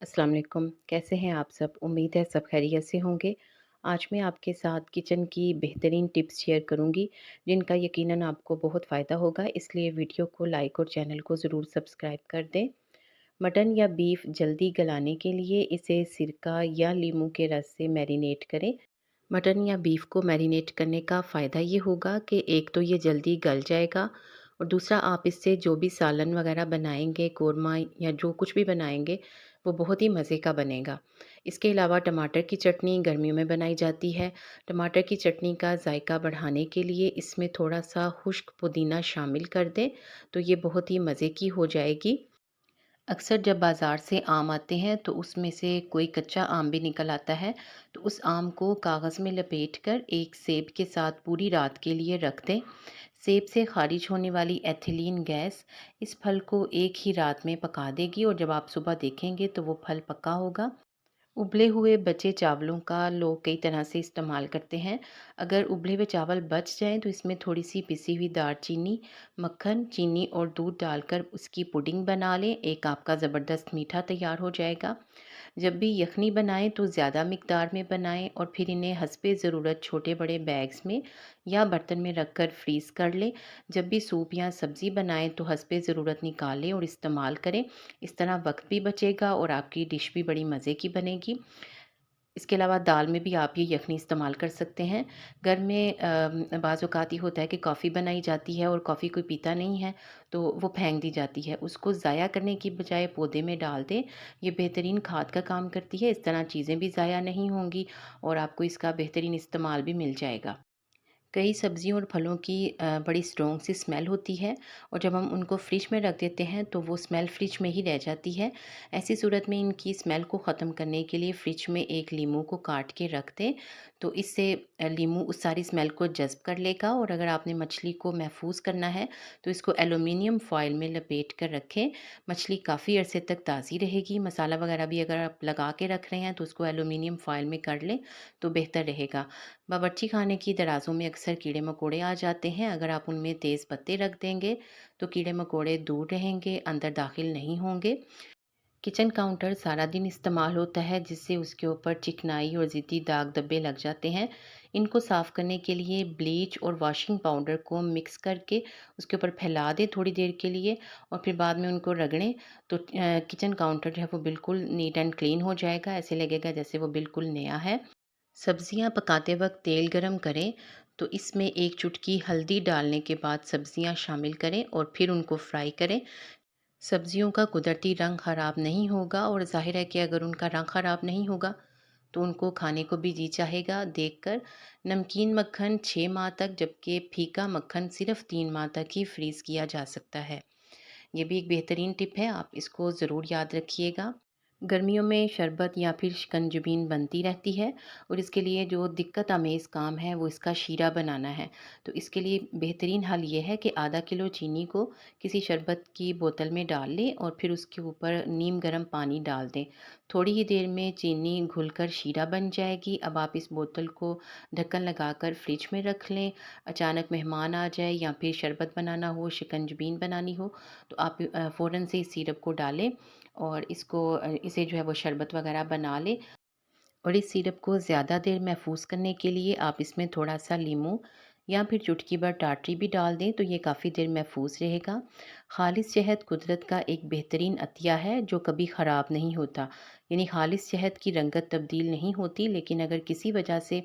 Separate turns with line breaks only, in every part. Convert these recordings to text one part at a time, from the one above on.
अस्सलाम वालेकुम। कैसे हैं आप सब? उम्मीद है सब खैरियत से होंगे। आज मैं आपके साथ किचन की बेहतरीन टिप्स शेयर करूंगी जिनका यकीनन आपको बहुत फ़ायदा होगा, इसलिए वीडियो को लाइक और चैनल को ज़रूर सब्सक्राइब कर दें। मटन या बीफ जल्दी गलाने के लिए इसे सिरका या नींबू के रस से मैरिनेट करें। मटन या बीफ को मैरिनेट करने का फ़ायदा ये होगा कि एक तो ये जल्दी गल जाएगा और दूसरा आप इससे जो भी सालन वगैरह बनाएंगे, कोरमा या जो कुछ भी बनाएंगे वो बहुत ही मज़े का बनेगा। इसके अलावा टमाटर की चटनी गर्मियों में बनाई जाती है। टमाटर की चटनी का जायका बढ़ाने के लिए इसमें थोड़ा सा खुश्क पुदीना शामिल कर दें तो ये बहुत ही मज़े की हो जाएगी। अक्सर जब बाज़ार से आम आते हैं तो उसमें से कोई कच्चा आम भी निकल आता है, तो उस आम को कागज़ में लपेट कर एक सेब के साथ पूरी रात के लिए रख दें। सेब से खारिज होने वाली एथिलीन गैस इस फल को एक ही रात में पका देगी और जब आप सुबह देखेंगे तो वो फल पका होगा। उबले हुए बचे चावलों का लोग कई तरह से इस्तेमाल करते हैं। अगर उबले हुए चावल बच जाएं तो इसमें थोड़ी सी पिसी हुई दालचीनी, मक्खन, चीनी और दूध डालकर उसकी पुडिंग बना लें। एक आपका ज़बरदस्त मीठा तैयार हो जाएगा। जब भी यखनी बनाएं तो ज़्यादा मिकदार में बनाएं और फिर इन्हें हस्बे ज़रूरत छोटे बड़े बैग्स में या बर्तन में रख कर फ्रीज़ कर लें। जब भी सूप या सब्ज़ी बनाएं तो हस्बे ज़रूरत निकालें और इस्तेमाल करें। इस तरह वक्त भी बचेगा और आपकी डिश भी बड़ी मज़े की बनेगी। इसके अलावा दाल में भी आप ये यखनी इस्तेमाल कर सकते हैं। घर में बाज़ औक़ात ये होता है कि कॉफ़ी बनाई जाती है और कॉफ़ी कोई पीता नहीं है, तो वो फेंक दी जाती है। उसको ज़ाया करने की बजाय पौधे में डाल दें। ये बेहतरीन खाद का काम करती है। इस तरह चीज़ें भी ज़ाया नहीं होंगी और आपको इसका बेहतरीन इस्तेमाल भी मिल जाएगा। कई सब्जियों और फलों की बड़ी स्ट्रॉन्ग सी स्मेल होती है और जब हम उनको फ्रिज में रख देते हैं तो वो स्मेल फ्रिज में ही रह जाती है। ऐसी सूरत में इनकी स्मेल को ख़त्म करने के लिए फ्रिज में एक लीमू को काट के रख दें, तो इससे लीमू उस सारी स्मेल को जज़्ब कर लेगा। और अगर आपने मछली को महफूज करना है तो इसको एल्युमिनियम फॉयल में लपेट कर रखें। मछली काफ़ी अरसे तक ताज़ी रहेगी। मसाला वगैरह भी अगर आप लगा के रख रहे हैं तो उसको एल्युमिनियम फॉयल में कर लें तो बेहतर रहेगा। बावर्ची खाने की दराज़ों में अक्सर कीड़े मकोड़े आ जाते हैं। अगर आप उनमें तेज़ पत्ते रख देंगे तो कीड़े मकोड़े दूर रहेंगे, अंदर दाखिल नहीं होंगे। किचन काउंटर सारा दिन इस्तेमाल होता है जिससे उसके ऊपर चिकनाई और ज़िद्दी दाग धब्बे लग जाते हैं। इनको साफ़ करने के लिए ब्लीच और वॉशिंग पाउडर को मिक्स करके उसके ऊपर फैला दें थोड़ी देर के लिए और फिर बाद में उनको रगड़ें तो किचन काउंटर जो है वो बिल्कुल नीट एंड क्लीन हो जाएगा। ऐसे लगेगा जैसे वो बिल्कुल नया है। सब्जियां पकाते वक्त तेल गरम करें तो इसमें एक चुटकी हल्दी डालने के बाद सब्जियां शामिल करें और फिर उनको फ्राई करें। सब्जियों का कुदरती रंग ख़राब नहीं होगा और ज़ाहिर है कि अगर उनका रंग ख़राब नहीं होगा तो उनको खाने को भी जी चाहेगा देखकर। नमकीन मक्खन 6 माह तक जबकि फीका मक्खन सिर्फ 3 माह तक ही फ्रीज़ किया जा सकता है। ये भी एक बेहतरीन टिप है, आप इसको ज़रूर याद रखिएगा। गर्मियों में शरबत या फिर शिकंजबीन बनती रहती है और इसके लिए जो दिक्कत आमेज़ काम है वो इसका शीरा बनाना है। तो इसके लिए बेहतरीन हल ये है कि आधा किलो चीनी को किसी शरबत की बोतल में डाल लें और फिर उसके ऊपर नीम गर्म पानी डाल दें। थोड़ी ही देर में चीनी घुलकर शीरा बन जाएगी। अब आप इस बोतल को ढक्कन लगाकर फ्रिज में रख लें। अचानक मेहमान आ जाए या फिर शरबत बनाना हो, शिकंजबीन बनानी हो तो आप फ़ौरन से इस सिरप को डालें और इसे जो है वो शरबत वगैरह बना लें। और इस सिरप को ज़्यादा देर महफूज करने के लिए आप इसमें थोड़ा सा लीमू या फिर चुटकी भर टाटरी भी डाल दें तो ये काफ़ी देर महफूज रहेगा। खालिस शहद कुदरत का एक बेहतरीन अतिया है जो कभी ख़राब नहीं होता। यानी खालिस शहद की रंगत तब्दील नहीं होती, लेकिन अगर किसी वजह से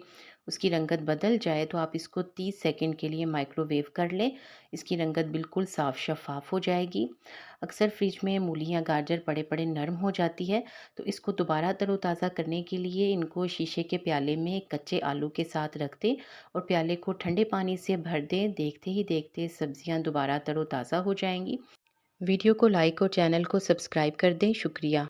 उसकी रंगत बदल जाए तो आप इसको 30 सेकंड के लिए माइक्रोवेव कर लें। इसकी रंगत बिल्कुल साफ़ शफ़ाफ़ हो जाएगी। अक्सर फ्रिज में मूली या गाजर पड़े पड़े नरम हो जाती है, तो इसको दोबारा तरोताज़ा करने के लिए इनको शीशे के प्याले में कच्चे आलू के साथ रख दें और प्याले को ठंडे पानी से भर दें। देखते ही देखते सब्जियां दोबारा तरोताज़ा हो जाएंगी। वीडियो को लाइक और चैनल को सब्सक्राइब कर दें। शुक्रिया।